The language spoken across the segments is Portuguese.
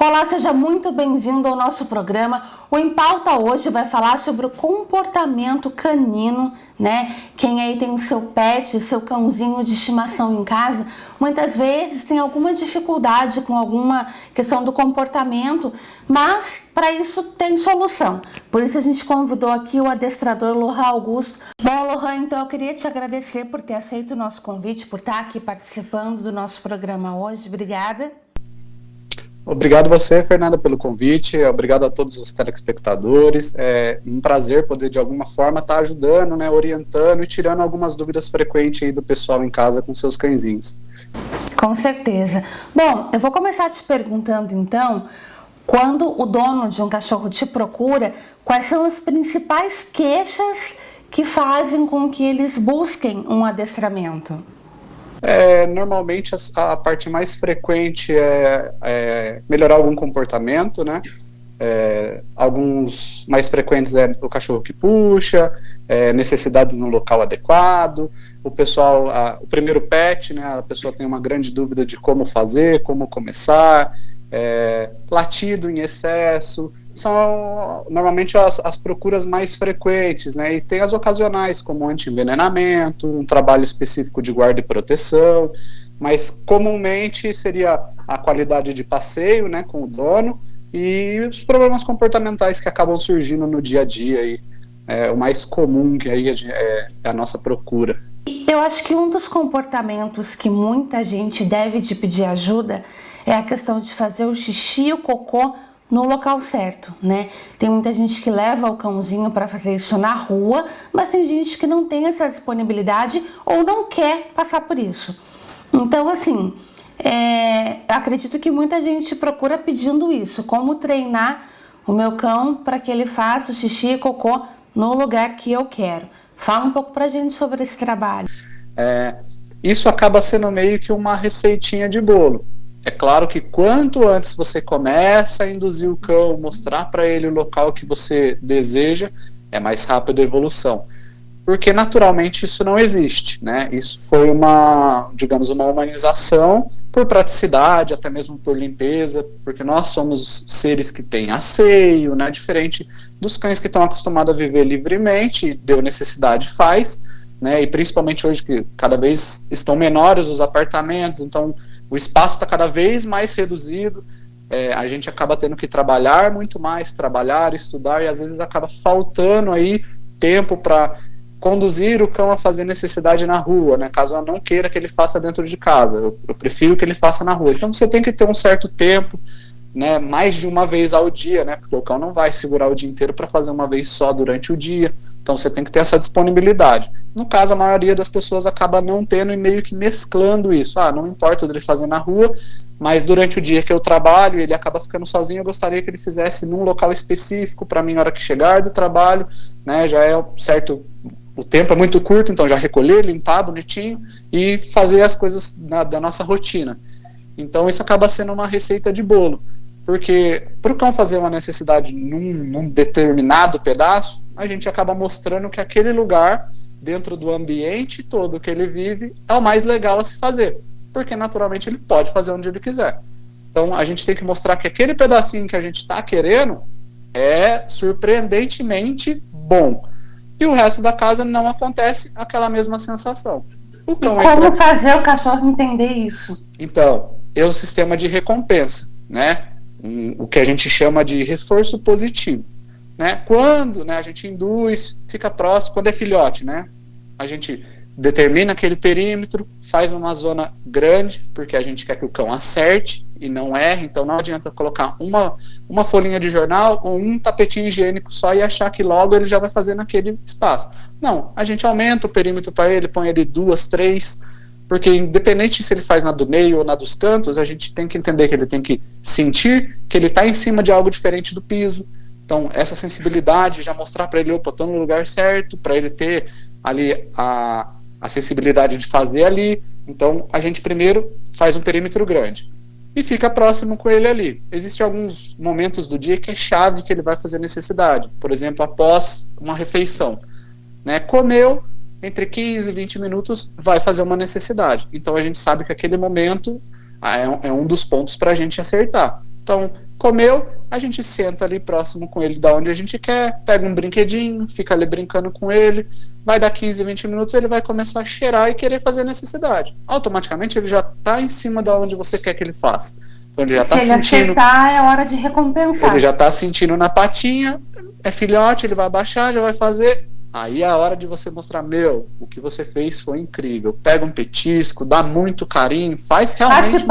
Olá, seja muito bem-vindo ao nosso programa. O Em Pauta hoje vai falar sobre o comportamento canino, né? Quem aí tem o seu pet, seu cãozinho de estimação em casa, muitas vezes tem alguma dificuldade com alguma questão do comportamento, mas para isso tem solução. Por isso a gente convidou aqui o adestrador Lohan Augusto. Bom, Lohan, então eu queria te agradecer por ter aceito o nosso convite, por estar aqui participando do nosso programa hoje. Obrigada. Obrigado você, Fernanda, pelo convite, obrigado a todos os telespectadores, é um prazer poder de alguma forma estar ajudando, né, orientando e tirando algumas dúvidas frequentes aí do pessoal em casa com seus cãezinhos. Com certeza. Bom, eu vou começar te perguntando então, quando o dono de um cachorro te procura, quais são as principais queixas que fazem com que eles busquem um adestramento? Normalmente a parte mais frequente é melhorar algum comportamento, né? Alguns mais frequentes é o cachorro que puxa, necessidades no local adequado, o primeiro pet, né? A pessoa tem uma grande dúvida de como fazer, como começar, latido em excesso, são normalmente as procuras mais frequentes, né? E tem as ocasionais, como anti-envenenamento, um trabalho específico de guarda e proteção, mas comumente seria a qualidade de passeio, né, com o dono, e os problemas comportamentais que acabam surgindo no dia a dia, aí, o mais comum que aí é a nossa procura. Eu acho que um dos comportamentos que muita gente deve de pedir ajuda é a questão de fazer o xixi e o cocô no local certo, né? Tem muita gente que leva o cãozinho para fazer isso na rua, mas tem gente que não tem essa disponibilidade ou não quer passar por isso. Então, assim, eu acredito que muita gente procura pedindo isso, como treinar o meu cão para que ele faça o xixi e cocô no lugar que eu quero. Fala um pouco pra gente sobre esse trabalho. Isso acaba sendo meio que uma receitinha de bolo. É claro que quanto antes você começa a induzir o cão, mostrar para ele o local que você deseja, é mais rápido a evolução. Porque naturalmente isso não existe, né? Isso foi uma humanização por praticidade, até mesmo por limpeza, porque nós somos seres que têm asseio, né? Diferente dos cães que estão acostumados a viver livremente, deu necessidade faz, né? E principalmente hoje que cada vez estão menores os apartamentos, então o espaço está cada vez mais reduzido, a gente acaba tendo que trabalhar muito mais, estudar, e às vezes acaba faltando aí tempo para conduzir o cão a fazer necessidade na rua, né? Caso eu não queira que ele faça dentro de casa, eu prefiro que ele faça na rua. Então você tem que ter um certo tempo, né? Mais de uma vez ao dia, né? Porque o cão não vai segurar o dia inteiro para fazer uma vez só durante o dia. Então você tem que ter essa disponibilidade. No caso, a maioria das pessoas acaba não tendo e meio que mesclando isso. Não importa dele fazer na rua, mas durante o dia que eu trabalho, ele acaba ficando sozinho, eu gostaria que ele fizesse num local específico para mim na hora que chegar do trabalho, né? Já é certo, o tempo é muito curto, então já recolher, limpar bonitinho e fazer as coisas da nossa rotina. Então isso acaba sendo uma receita de bolo. Porque para o cão fazer uma necessidade num determinado pedaço, a gente acaba mostrando que aquele lugar, dentro do ambiente todo que ele vive, é o mais legal a se fazer. Porque naturalmente ele pode fazer onde ele quiser. Então a gente tem que mostrar que aquele pedacinho que a gente está querendo é surpreendentemente bom. E o resto da casa não acontece aquela mesma sensação. O cão como fazer o cachorro entender isso? Então, é o sistema de recompensa, né? O que a gente chama de reforço positivo, né? Quando, né, a gente induz, fica próximo, quando é filhote, né? A gente determina aquele perímetro, faz uma zona grande, porque a gente quer que o cão acerte e não erre, então não adianta colocar uma folhinha de jornal ou um tapetinho higiênico só e achar que logo ele já vai fazer naquele espaço. Não, a gente aumenta o perímetro para ele, põe ele 2, 3, porque independente se ele faz na do meio ou na dos cantos, a gente tem que entender que ele tem que sentir que ele está em cima de algo diferente do piso. Então essa sensibilidade, já mostrar para ele, opa, estou no lugar certo, para ele ter ali a sensibilidade de fazer ali. Então a gente primeiro faz um perímetro grande e fica próximo com ele ali. Existem alguns momentos do dia que é chave que ele vai fazer necessidade, por exemplo, após uma refeição, né? Comeu, entre 15 e 20 minutos vai fazer uma necessidade. Então a gente sabe que aquele momento é um dos pontos para a gente acertar. Então, comeu, a gente senta ali próximo com ele da onde a gente quer, pega um brinquedinho, fica ali brincando com ele, vai dar 15, 20 minutos, ele vai começar a cheirar e querer fazer necessidade. Automaticamente ele já está em cima da onde você quer que ele faça. Então ele já está sentindo. Se ele acertar, é hora de recompensar. Ele já está sentindo na patinha, é filhote, ele vai abaixar, já vai fazer. Aí é a hora de você mostrar, o que você fez foi incrível. Pega um petisco, dá muito carinho, faz realmente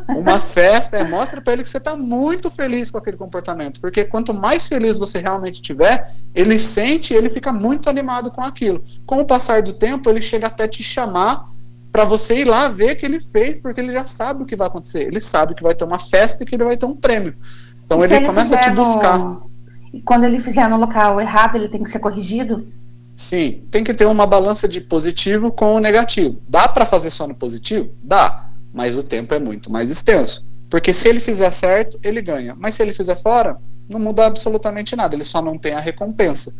uma festa, mostra para ele que você está muito feliz com aquele comportamento. Porque quanto mais feliz você realmente tiver, ele sente e ele fica muito animado com aquilo. Com o passar do tempo, ele chega até te chamar para você ir lá ver o que ele fez, porque ele já sabe o que vai acontecer. Ele sabe que vai ter uma festa e que ele vai ter um prêmio. Então ele começa a te buscar. E quando ele fizer no local errado, ele tem que ser corrigido? Sim, tem que ter uma balança de positivo com o negativo. Dá para fazer só no positivo? Dá, mas o tempo é muito mais extenso. Porque se ele fizer certo, ele ganha. Mas se ele fizer fora, não muda absolutamente nada, ele só não tem a recompensa.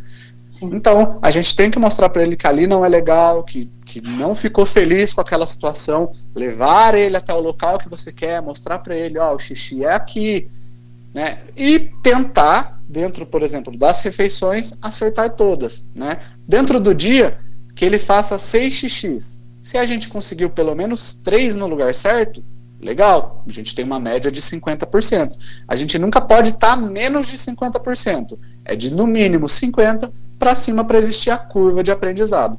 Sim. Então, a gente tem que mostrar para ele que ali não é legal, que não ficou feliz com aquela situação, levar ele até o local que você quer, mostrar para ele, o xixi é aqui, né? E tentar, dentro, por exemplo, das refeições, acertar todas, né? Dentro do dia, que ele faça 6 xixis. Se a gente conseguiu pelo menos 3 no lugar certo, legal, a gente tem uma média de 50%. A gente nunca pode estar menos de 50%. É de no mínimo 50% para cima para existir a curva de aprendizado.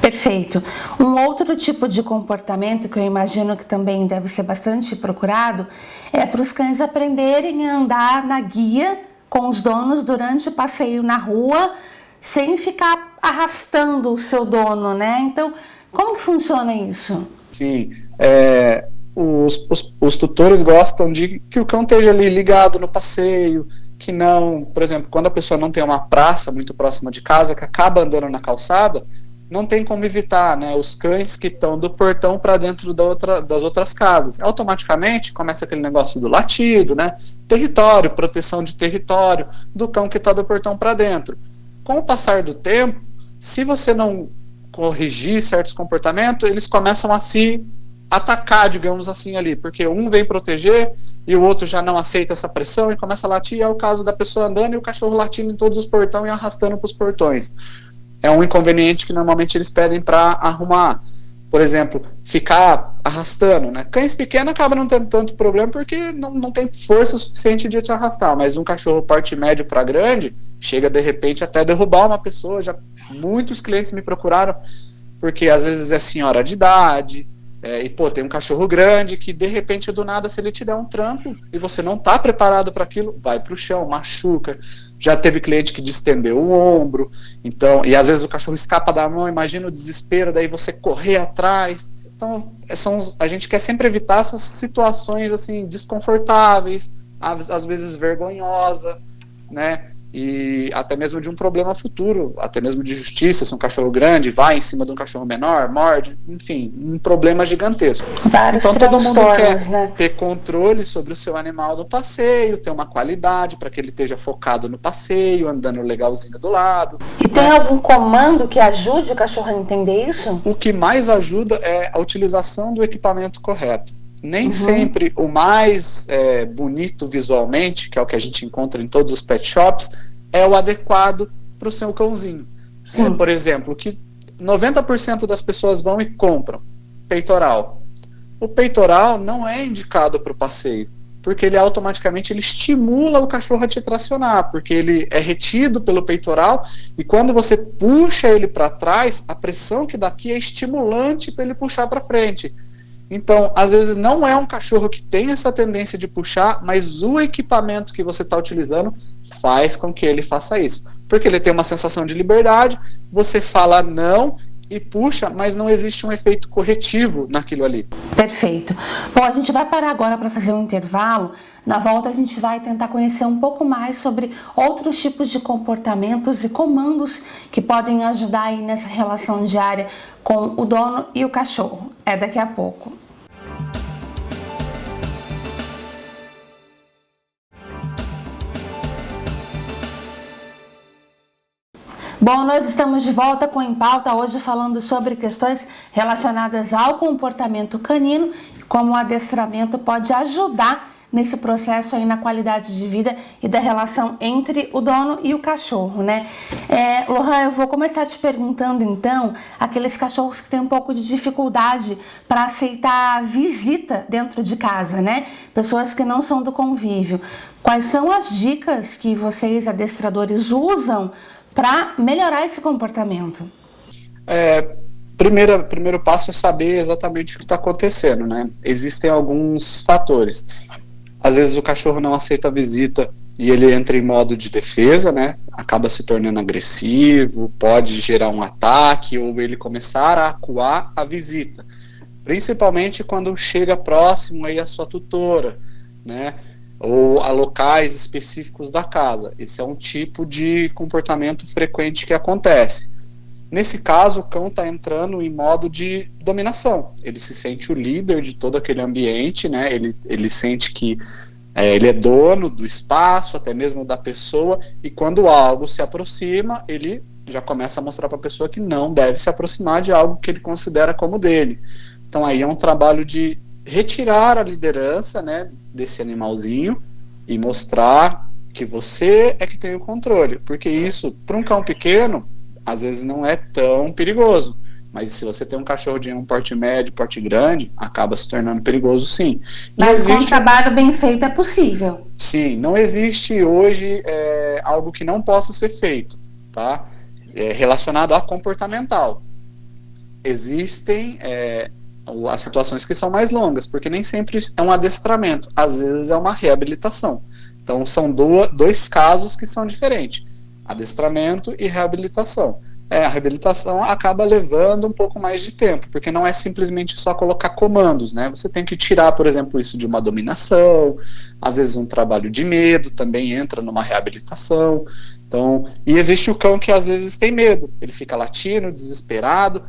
Perfeito. Um outro tipo de comportamento que eu imagino que também deve ser bastante procurado é para os cães aprenderem a andar na guia com os donos durante o passeio na rua, sem ficar arrastando o seu dono, né? Então, como que funciona isso? Sim, os tutores gostam de que o cão esteja ali ligado no passeio, que não, por exemplo, quando a pessoa não tem uma praça muito próxima de casa, que acaba andando na calçada, não tem como evitar, né, os cães que estão do portão para dentro das outras casas. Automaticamente começa aquele negócio do latido, né, território, proteção de território, do cão que está do portão para dentro. Com o passar do tempo, se você não corrigir certos comportamentos, eles começam a se atacar, digamos assim, ali, porque um vem proteger e o outro já não aceita essa pressão e começa a latir, é o caso da pessoa andando e o cachorro latindo em todos os portões e arrastando para os portões. É um inconveniente que normalmente eles pedem para arrumar. Por exemplo, ficar arrastando, né? Cães pequenos acabam não tendo tanto problema porque não tem força suficiente de te arrastar, mas um cachorro porte médio para grande chega de repente até derrubar uma pessoa. Já muitos clientes me procuraram porque às vezes é senhora de idade, e tem um cachorro grande que de repente do nada, se ele te der um trampo e você não está preparado para aquilo, vai para o chão, machuca. Já teve cliente que distendeu o ombro, então, e às vezes o cachorro escapa da mão, imagina o desespero, daí você correr atrás. Então, a gente quer sempre evitar essas situações assim desconfortáveis, às vezes vergonhosa, né? E até mesmo de um problema futuro, até mesmo de justiça, se um cachorro grande vai em cima de um cachorro menor, morde, enfim, um problema gigantesco. Vários então todo mundo quer, né, ter controle sobre o seu animal no passeio, ter uma qualidade para que ele esteja focado no passeio, andando legalzinho do lado. E tem algum comando que ajude o cachorro a entender isso? O que mais ajuda é a utilização do equipamento correto. Nem sempre o mais bonito visualmente, que é o que a gente encontra em todos os pet shops, é o adequado para o seu cãozinho. Por exemplo, que 90% das pessoas vão e compram peitoral. O peitoral não é indicado para o passeio, porque ele automaticamente estimula o cachorro a te tracionar, porque ele é retido pelo peitoral e quando você puxa ele para trás, a pressão que dá aqui é estimulante para ele puxar para frente. Então, às vezes não é um cachorro que tem essa tendência de puxar, mas o equipamento que você está utilizando faz com que ele faça isso. Porque ele tem uma sensação de liberdade, você fala não e puxa, mas não existe um efeito corretivo naquilo ali. Perfeito. Bom, a gente vai parar agora para fazer um intervalo. Na volta a gente vai tentar conhecer um pouco mais sobre outros tipos de comportamentos e comandos que podem ajudar aí nessa relação diária com o dono e o cachorro. É daqui a pouco. Bom, nós estamos de volta com Em Pauta, hoje falando sobre questões relacionadas ao comportamento canino e como o adestramento pode ajudar nesse processo aí na qualidade de vida e da relação entre o dono e o cachorro, né? Lohan, eu vou começar te perguntando então, aqueles cachorros que têm um pouco de dificuldade para aceitar visita dentro de casa, né? Pessoas que não são do convívio. Quais são as dicas que vocês, adestradores, usam para melhorar esse comportamento? Primeiro passo é saber exatamente o que está acontecendo, né? Existem alguns fatores. Às vezes o cachorro não aceita a visita e ele entra em modo de defesa, né? Acaba se tornando agressivo, pode gerar um ataque ou ele começar a acuar a visita. Principalmente quando chega próximo aí a sua tutora, né? Ou a locais específicos da casa. Esse é um tipo de comportamento frequente que acontece. Nesse caso, o cão está entrando em modo de dominação. Ele se sente o líder de todo aquele ambiente, né? Ele sente que ele é dono do espaço, até mesmo da pessoa, e quando algo se aproxima, ele já começa a mostrar para a pessoa que não deve se aproximar de algo que ele considera como dele. Então aí é um trabalho de retirar a liderança, né, desse animalzinho e mostrar que você é que tem o controle, porque isso, para um cão pequeno, às vezes não é tão perigoso, mas se você tem um cachorro de um porte médio, porte grande, acaba se tornando perigoso, sim. Mas com um trabalho bem feito é possível. Sim, não existe hoje algo que não possa ser feito, tá? Relacionado a comportamental. Existem as situações que são mais longas, porque nem sempre é um adestramento, às vezes é uma reabilitação. Então são dois casos que são diferentes. Adestramento e reabilitação. A reabilitação acaba levando um pouco mais de tempo, porque não é simplesmente só colocar comandos, né? Você tem que tirar, por exemplo, isso de uma dominação, às vezes um trabalho de medo também entra numa reabilitação. Então, e existe o cão que às vezes tem medo, ele fica latindo, desesperado,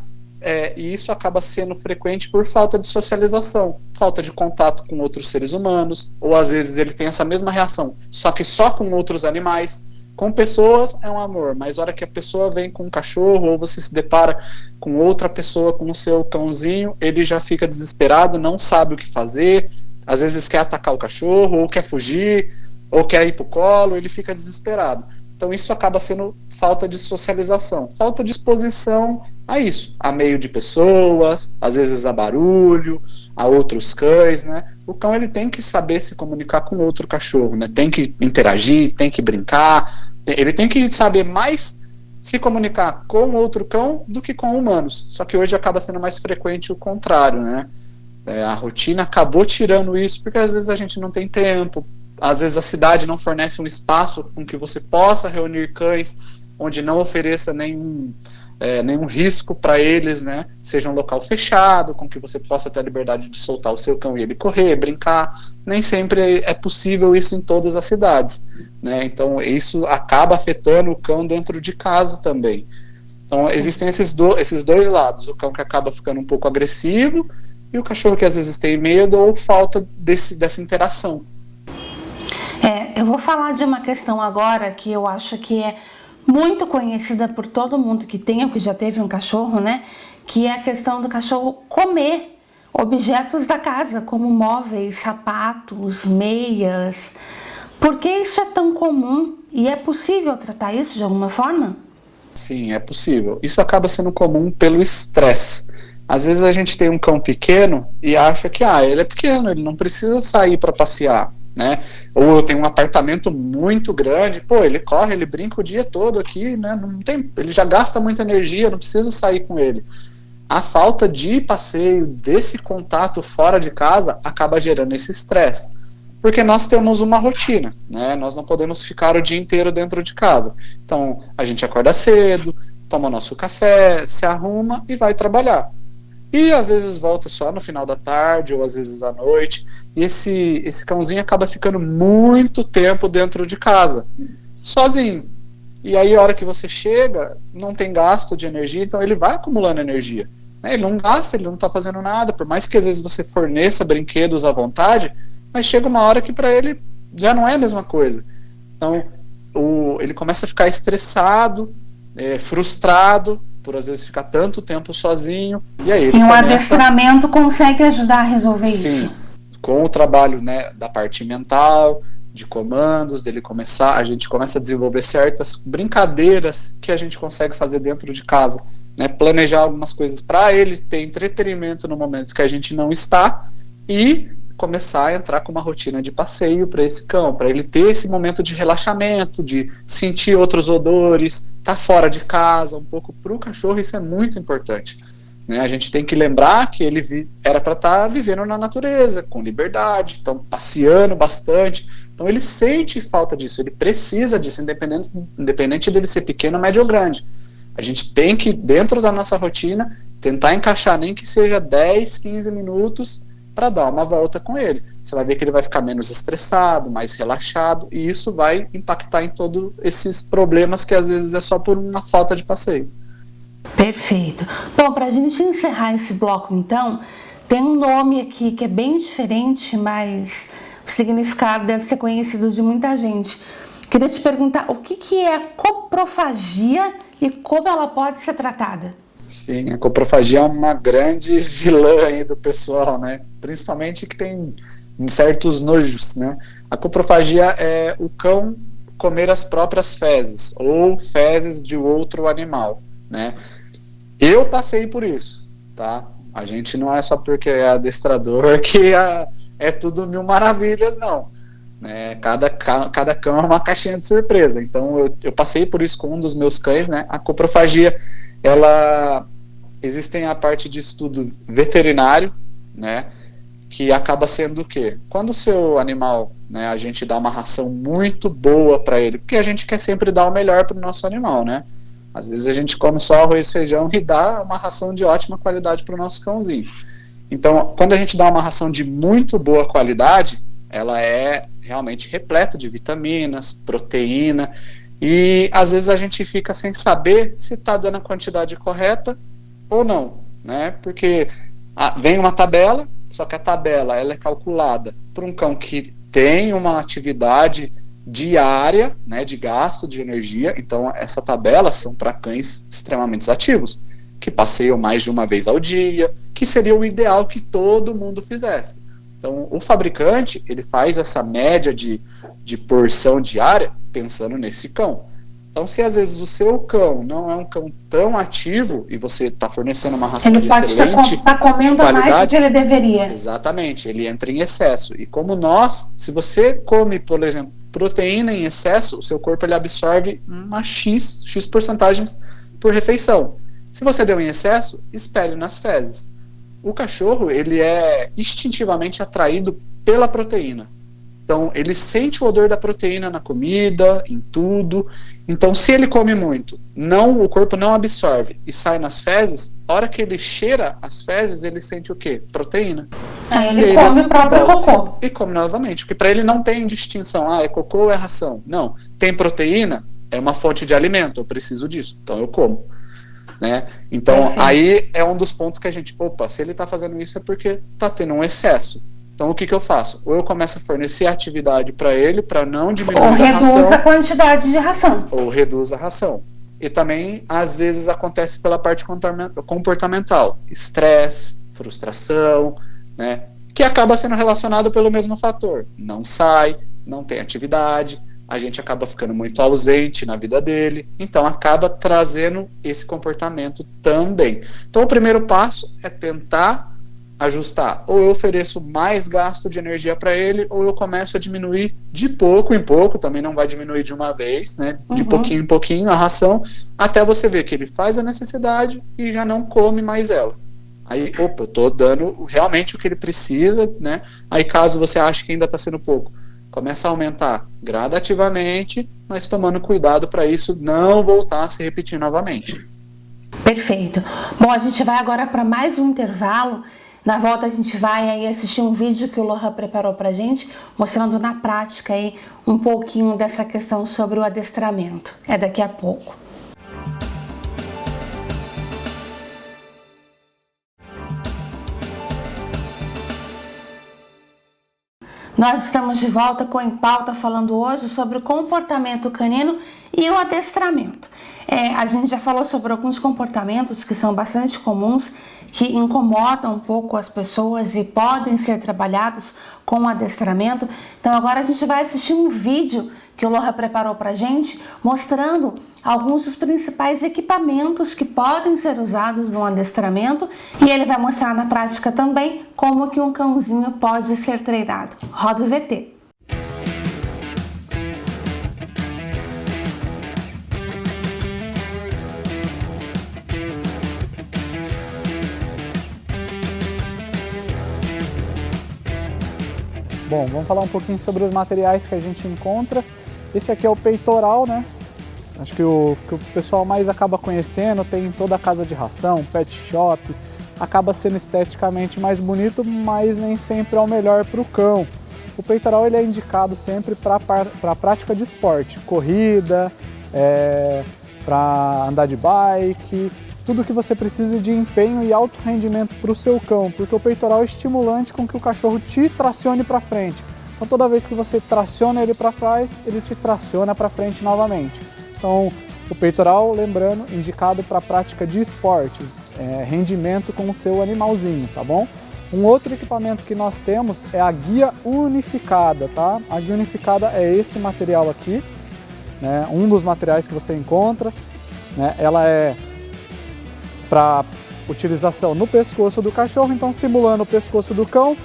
e isso acaba sendo frequente por falta de socialização, falta de contato com outros seres humanos, ou às vezes ele tem essa mesma reação, só que só com outros animais. Com pessoas é um amor, mas a hora que a pessoa vem com um cachorro ou você se depara com outra pessoa, com o seu cãozinho, ele já fica desesperado, não sabe o que fazer, às vezes quer atacar o cachorro, ou quer fugir, ou quer ir pro colo, ele fica desesperado. Então isso acaba sendo falta de socialização, falta de exposição a isso, a meio de pessoas, às vezes a barulho, a outros cães, né? O cão ele tem que saber se comunicar com outro cachorro, né? Tem que interagir, tem que brincar, ele tem que saber mais se comunicar com outro cão do que com humanos. Só que hoje acaba sendo mais frequente o contrário, né? A rotina acabou tirando isso, porque às vezes a gente não tem tempo, às vezes a cidade não fornece um espaço com que você possa reunir cães, onde não ofereça nenhum risco para eles, né? Seja um local fechado, com que você possa ter a liberdade de soltar o seu cão e ele correr, brincar. Nem sempre é possível isso em todas as cidades, né? Então isso acaba afetando o cão dentro de casa também. Então existem esses dois lados, o cão que acaba ficando um pouco agressivo e o cachorro que às vezes tem medo ou falta dessa interação. Eu vou falar de uma questão agora que eu acho que é muito conhecida por todo mundo que tem ou que já teve um cachorro, né? Que é a questão do cachorro comer objetos da casa, como móveis, sapatos, meias. Por que isso é tão comum? E é possível tratar isso de alguma forma? Sim, é possível. Isso acaba sendo comum pelo estresse. Às vezes a gente tem um cão pequeno e acha que ele é pequeno, ele não precisa sair para passear, né? Ou eu tenho um apartamento muito grande, ele corre, ele brinca o dia todo aqui, né? Ele já gasta muita energia, não preciso sair com ele. A falta de passeio, desse contato fora de casa, acaba gerando esse estresse. Porque nós temos uma rotina, né? Nós não podemos ficar o dia inteiro dentro de casa. Então, a gente acorda cedo, toma nosso café, se arruma e vai trabalhar. E às vezes volta só no final da tarde, ou às vezes à noite. E esse cãozinho acaba ficando muito tempo dentro de casa, sozinho. E aí a hora que você chega, não tem gasto de energia, então ele vai acumulando energia. Ele não gasta, ele não está fazendo nada, por mais que às vezes você forneça brinquedos à vontade, mas chega uma hora que para ele já não é a mesma coisa. Então ele começa a ficar estressado, frustrado, por às vezes ficar tanto tempo sozinho. E aí ele adestramento consegue ajudar a resolver isso? Sim, com o trabalho, né, da parte mental, de comandos, a gente começa a desenvolver certas brincadeiras que a gente consegue fazer dentro de casa, né, planejar algumas coisas para ele ter entretenimento no momento que a gente não está e começar a entrar com uma rotina de passeio para esse cão, para ele ter esse momento de relaxamento, de sentir outros odores, tá fora de casa, um pouco para o cachorro isso é muito importante, né? A gente tem que lembrar que ele era para estar vivendo na natureza, com liberdade, então passeando bastante, então ele sente falta disso, ele precisa disso, independente dele ser pequeno, médio ou grande. A gente tem que, dentro da nossa rotina, tentar encaixar nem que seja 10, 15 minutos para dar uma volta com ele. Você vai ver que ele vai ficar menos estressado, mais relaxado, e isso vai impactar em todos esses problemas que às vezes é só por uma falta de passeio. Perfeito. Bom, para a gente encerrar esse bloco, então, tem um nome aqui que é bem diferente, mas o significado deve ser conhecido de muita gente. Queria te perguntar o que é a coprofagia e como ela pode ser tratada? Sim, a coprofagia é uma grande vilã aí do pessoal, né? Principalmente que tem certos nojos, né? A coprofagia é o cão comer as próprias fezes ou fezes de outro animal, né? Eu passei por isso, tá? A gente não é só porque é adestrador que é tudo mil maravilhas, não. Né? Cada cão é uma caixinha de surpresa. Então eu passei por isso com um dos meus cães, né? A coprofagia, existem a parte de estudo veterinário, né, que acaba sendo o quê? Quando o seu animal, né, a gente dá uma ração muito boa para ele, porque a gente quer sempre dar o melhor para o nosso animal, né? Às vezes a gente come só arroz e feijão e dá uma ração de ótima qualidade para o nosso cãozinho. Então, quando a gente dá uma ração de muito boa qualidade, ela é realmente repleta de vitaminas, proteína, e às vezes a gente fica sem saber se está dando a quantidade correta ou não, né? Porque vem uma tabela, só que a tabela ela é calculada por um cão que tem uma atividade diária, né, de gasto de energia. Então essa tabela são para cães extremamente ativos, que passeiam mais de uma vez ao dia, que seria o ideal que todo mundo fizesse. Então o fabricante ele faz essa média de porção diária pensando nesse cão. Então, se às vezes o seu cão não é um cão tão ativo e você está fornecendo uma ração de excelente estar comendo qualidade, mais do que ele deveria. Exatamente, ele entra em excesso. E como se você come, por exemplo, proteína em excesso, o seu corpo ele absorve uma X porcentagens por refeição. Se você deu em excesso, espelhe nas fezes. O cachorro, ele é instintivamente atraído pela proteína. Então, ele sente o odor da proteína na comida, em tudo. Então, se ele come muito, o corpo não absorve e sai nas fezes, a hora que ele cheira as fezes, ele sente o quê? Proteína. Aí ele come o próprio cocô. E come novamente, porque para ele não tem distinção, é cocô ou é ração. Não, tem proteína, é uma fonte de alimento, eu preciso disso, então eu como. Né? Então, aí é um dos pontos que a gente, se ele está fazendo isso é porque está tendo um excesso. Então, o que eu faço? Ou eu começo a fornecer atividade para ele, para não diminuir a ração. Ou reduz a quantidade de ração. Ou reduz a ração. E também, às vezes, acontece pela parte comportamental. Estresse, frustração, né? Que acaba sendo relacionado pelo mesmo fator. Não sai, não tem atividade, a gente acaba ficando muito ausente na vida dele. Então, acaba trazendo esse comportamento também. Então, o primeiro passo é tentar ajustar, ou eu ofereço mais gasto de energia para ele, ou eu começo a diminuir de pouco em pouco, também não vai diminuir de uma vez, né, de pouquinho em pouquinho a ração, até você ver que ele faz a necessidade e já não come mais ela. Aí, eu tô dando realmente o que ele precisa, né, aí caso você ache que ainda está sendo pouco, começa a aumentar gradativamente, mas tomando cuidado para isso não voltar a se repetir novamente. Perfeito. Bom, a gente vai agora para mais um intervalo. Na volta a gente vai aí assistir um vídeo que o Lohan preparou pra gente, mostrando na prática aí um pouquinho dessa questão sobre o adestramento. É daqui a pouco. Nós estamos de volta com Em Pauta, falando hoje sobre o comportamento canino E o adestramento. A gente já falou sobre alguns comportamentos que são bastante comuns, que incomodam um pouco as pessoas e podem ser trabalhados com o adestramento. Então agora a gente vai assistir um vídeo que o Lohan preparou pra gente, mostrando alguns dos principais equipamentos que podem ser usados no adestramento, e ele vai mostrar na prática também como que um cãozinho pode ser treinado. Roda o VT. Bom, vamos falar um pouquinho sobre os materiais que a gente encontra. Esse aqui é o peitoral, né? Acho que o pessoal mais acaba conhecendo, tem em toda a casa de ração, pet shop. Acaba sendo esteticamente mais bonito, mas nem sempre é o melhor para o cão. O peitoral ele é indicado sempre para a prática de esporte, corrida, para andar de bike, tudo que você precise de empenho e alto rendimento para o seu cão, porque o peitoral é estimulante com que o cachorro te tracione para frente. Então toda vez que você traciona ele para trás, ele te traciona para frente novamente. Então o peitoral, lembrando, indicado para a prática de esportes, rendimento com o seu animalzinho, tá bom? Um outro equipamento que nós temos é a guia unificada, tá? A guia unificada é esse material aqui, né? Um dos materiais que você encontra, né? Ela é para utilização no pescoço do cachorro, então simulando o pescoço do cão,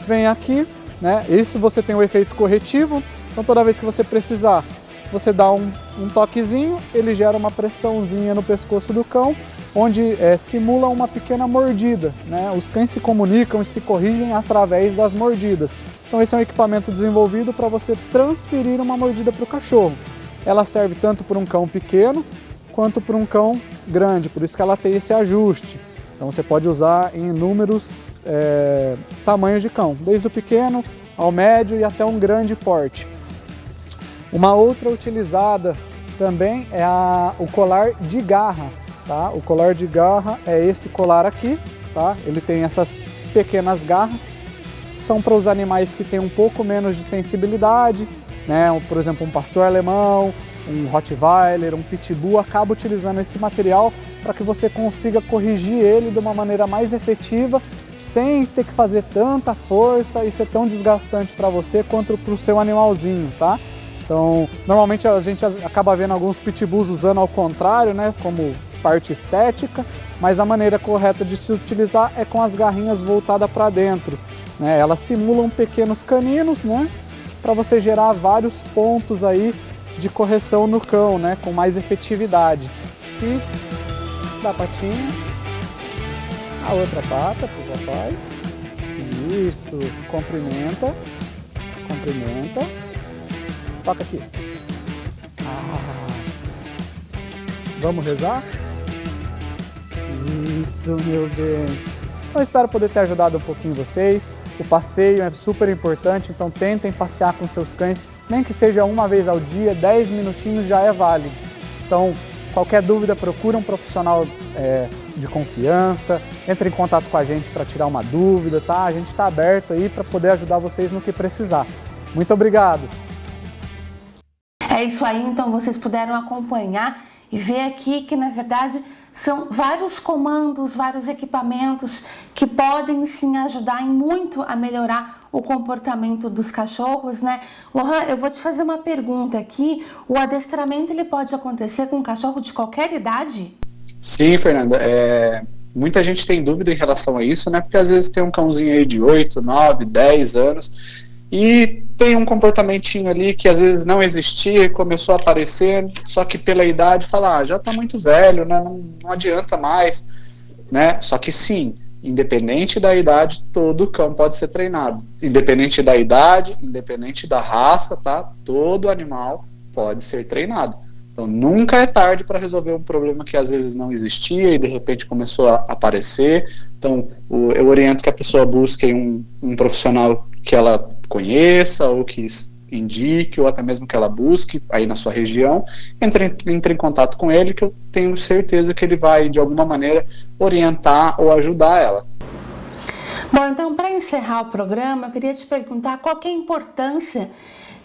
vem aqui, né? Isso você tem o efeito corretivo, então toda vez que você precisar, você dá um toquezinho, ele gera uma pressãozinha no pescoço do cão, onde simula uma pequena mordida, né? Os cães se comunicam e se corrigem através das mordidas. Então esse é um equipamento desenvolvido para você transferir uma mordida para o cachorro. Ela serve tanto para um cão pequeno, quanto para um cão grande, por isso que ela tem esse ajuste. Então você pode usar em inúmeros tamanhos de cão, desde o pequeno ao médio e até um grande porte. Uma outra utilizada também é o colar de garra, tá? O colar de garra é esse colar aqui, tá? Ele tem essas pequenas garras, são para os animais que têm um pouco menos de sensibilidade, né? Por exemplo, um pastor alemão, um Rottweiler, um Pitbull, acaba utilizando esse material para que você consiga corrigir ele de uma maneira mais efetiva, sem ter que fazer tanta força e ser tão desgastante para você quanto para o seu animalzinho, tá? Então, normalmente a gente acaba vendo alguns Pitbulls usando ao contrário, né, como parte estética, mas a maneira correta de se utilizar é com as garrinhas voltadas para dentro, né? Elas simulam pequenos caninos, né, para você gerar vários pontos aí de correção no cão, né, com mais efetividade. Sits da patinha, a outra pata pro papai, isso, cumprimenta, toca aqui. Vamos rezar? Isso, meu bem. Então espero poder ter ajudado um pouquinho vocês. O passeio é super importante, então tentem passear com seus cães, nem que seja uma vez ao dia, 10 minutinhos já é válido. Então, qualquer dúvida, procura um profissional de confiança, entre em contato com a gente para tirar uma dúvida, tá? A gente está aberto aí para poder ajudar vocês no que precisar. Muito obrigado! É isso aí, então vocês puderam acompanhar e ver aqui que, na verdade, são vários comandos, vários equipamentos que podem sim ajudar em muito a melhorar o comportamento dos cachorros, né? Lohan, eu vou te fazer uma pergunta aqui. O adestramento ele pode acontecer com um cachorro de qualquer idade? Sim, Fernanda. Muita gente tem dúvida em relação a isso, né? Porque às vezes tem um cãozinho aí de 8, 9, 10 anos e tem um comportamentinho ali que às vezes não existia e começou a aparecer, só que pela idade fala, já tá muito velho, né? Não adianta mais, né? Só que sim, independente da idade, todo cão pode ser treinado. Independente da idade, independente da raça, tá? Todo animal pode ser treinado. Então nunca é tarde para resolver um problema que às vezes não existia e de repente começou a aparecer. Então eu oriento que a pessoa busque um profissional que ela conheça ou que indique, ou até mesmo que ela busque aí na sua região, entre em contato com ele, que eu tenho certeza que ele vai de alguma maneira orientar ou ajudar ela. Bom, então para encerrar o programa, eu queria te perguntar qual que é a importância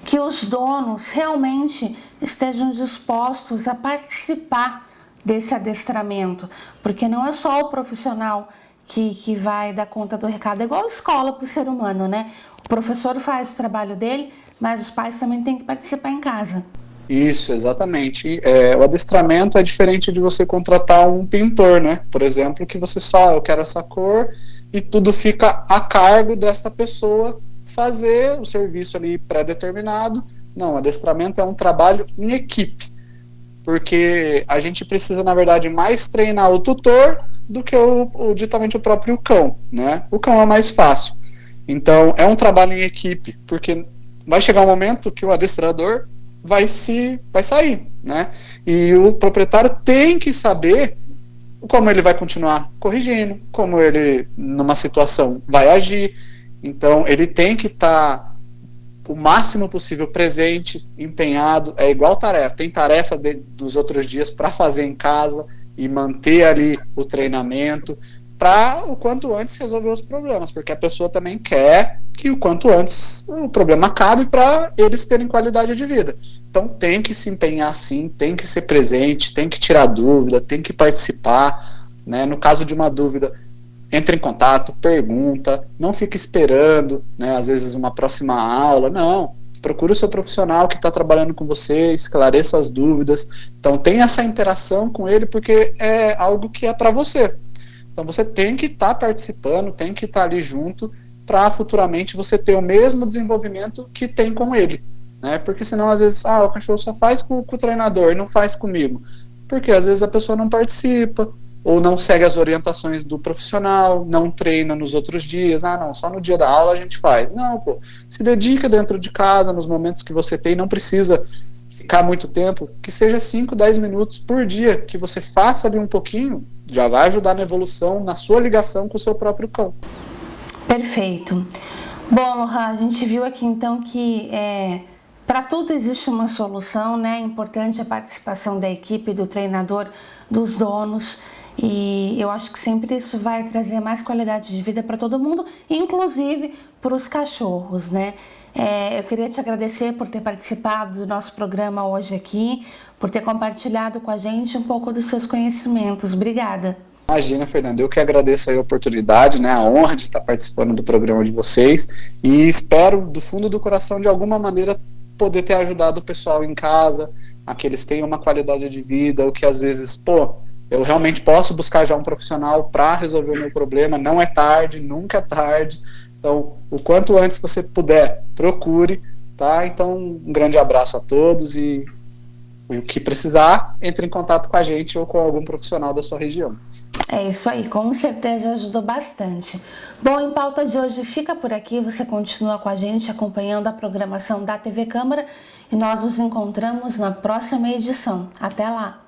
que os donos realmente estejam dispostos a participar desse adestramento, porque não é só o profissional que vai dar conta do recado, é igual a escola para o ser humano, né? O professor faz o trabalho dele, mas os pais também têm que participar em casa. Isso, exatamente. O adestramento é diferente de você contratar um pintor, né? Por exemplo, que você eu quero essa cor e tudo fica a cargo desta pessoa fazer o serviço ali pré-determinado. Não, adestramento é um trabalho em equipe, porque a gente precisa, na verdade, mais treinar o tutor do que ditamente o próprio cão, né? O cão é mais fácil. Então, é um trabalho em equipe, porque vai chegar um momento que o adestrador vai sair, né? E o proprietário tem que saber como ele vai continuar corrigindo, como ele, numa situação, vai agir. Então, ele tem que estar o máximo possível presente, empenhado. É igual tarefa. Tem tarefa dos outros dias para fazer em casa e manter ali o treinamento para o quanto antes resolver os problemas, porque a pessoa também quer que o quanto antes o problema acabe para eles terem qualidade de vida. Então tem que se empenhar sim, tem que ser presente, tem que tirar dúvida, tem que participar, né? No caso de uma dúvida, entre em contato, pergunta, não fica esperando, né? Às vezes uma próxima aula, não. Procura o seu profissional que está trabalhando com você, esclareça as dúvidas. Então tem essa interação com ele porque é algo que é para você. Então você tem que estar participando, tem que estar ali junto para futuramente você ter o mesmo desenvolvimento que tem com ele, né? Porque senão às vezes o cachorro só faz com o treinador e não faz comigo, porque às vezes a pessoa não participa ou não segue as orientações do profissional, não treina nos outros dias, não, só no dia da aula a gente faz. Não, pô, se dedica dentro de casa, nos momentos que você tem, não precisa ficar muito tempo, que seja 5, 10 minutos por dia, que você faça ali um pouquinho, já vai ajudar na evolução, na sua ligação com o seu próprio cão. Perfeito. Bom, Lohan, a gente viu aqui então que para tudo existe uma solução, né? É importante a participação da equipe, do treinador, dos donos, e eu acho que sempre isso vai trazer mais qualidade de vida para todo mundo, inclusive para os cachorros, né? Eu queria te agradecer por ter participado do nosso programa hoje aqui, por ter compartilhado com a gente um pouco dos seus conhecimentos. Obrigada. Imagina, Fernanda, eu que agradeço a oportunidade, né, a honra de estar participando do programa de vocês e espero, do fundo do coração, de alguma maneira, poder ter ajudado o pessoal em casa, a que eles tenham uma qualidade de vida, o que às vezes, eu realmente posso buscar já um profissional para resolver o meu problema, não é tarde, nunca é tarde, então, o quanto antes você puder, procure, tá? Então, um grande abraço a todos e o que precisar, entre em contato com a gente ou com algum profissional da sua região. É isso aí, com certeza ajudou bastante. Bom, Em Pauta de hoje fica por aqui, você continua com a gente acompanhando a programação da TV Câmara e nós nos encontramos na próxima edição. Até lá!